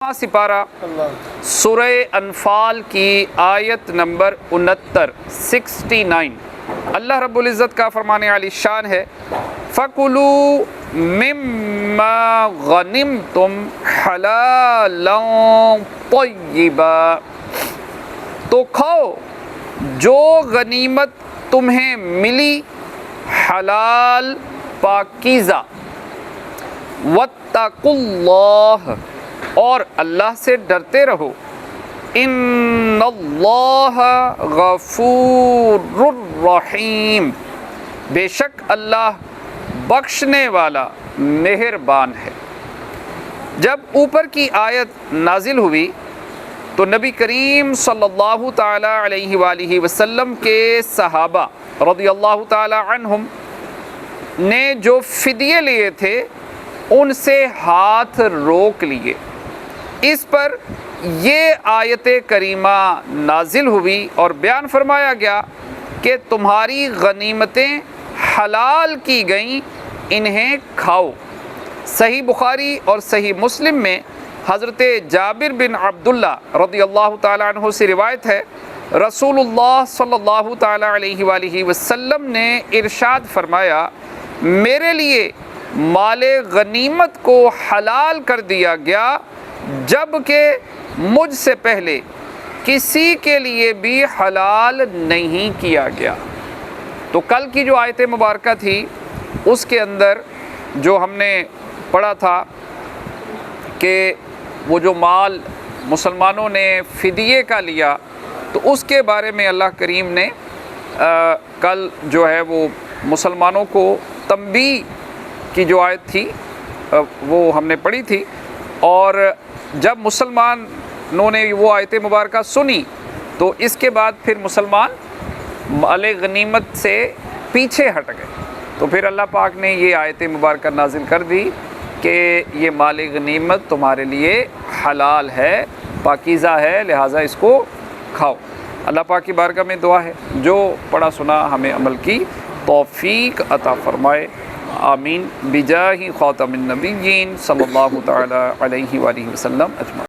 سپارہ سورہ انفال کی آیت نمبر 69 اللہ رب العزت کا فرمانے علی شان ہے فَكُلُوا مِمَّا غَنِمْتُمْ حَلَالًا طَيِّبًا، تو کھاؤ جو غنیمت تمہیں ملی حلال پاکیزہ، وَاتَّقُوا اللَّهَ، اور اللہ سے ڈرتے رہو، ان اللہ غفور الرحیم، بے شک اللہ بخشنے والا مہربان ہے۔ جب اوپر کی آیت نازل ہوئی تو نبی کریم صلی اللہ تعالی علیہ وآلہ وسلم کے صحابہ رضی اللہ تعالی عنہم نے جو فدیے لیے تھے ان سے ہاتھ روک لیے۔ اس پر یہ آیت کریمہ نازل ہوئی اور بیان فرمایا گیا کہ تمہاری غنیمتیں حلال کی گئیں، انہیں کھاؤ۔ صحیح بخاری اور صحیح مسلم میں حضرت جابر بن عبداللہ رضی اللہ تعالیٰ عنہ سے روایت ہے، رسول اللہ صلی اللہ تعالیٰ علیہ وآلہ وسلم نے ارشاد فرمایا، میرے لیے مال غنیمت کو حلال کر دیا گیا جبکہ مجھ سے پہلے کسی کے لیے بھی حلال نہیں کیا گیا۔ تو کل کی جو آیت مبارکہ تھی اس کے اندر جو ہم نے پڑھا تھا کہ وہ جو مال مسلمانوں نے فدیے کا لیا، تو اس کے بارے میں اللہ کریم نے کل جو ہے وہ مسلمانوں کو تنبیہ کی جو آیت تھی وہ ہم نے پڑھی تھی، اور جب مسلمانوں نے وہ آیت مبارکہ سنی تو اس کے بعد پھر مسلمان مال غنیمت سے پیچھے ہٹ گئے، تو پھر اللہ پاک نے یہ آیت مبارکہ نازل کر دی کہ یہ مال غنیمت تمہارے لیے حلال ہے، پاکیزہ ہے، لہٰذا اس کو کھاؤ۔ اللہ پاک کی بارگاہ میں دعا ہے جو پڑھا سنا ہمیں عمل کی توفیق عطا فرمائے، آمین، بجاہ خاتم النبیین صلی اللہ تعالی علیہ وآلہ وسلم اجمعین۔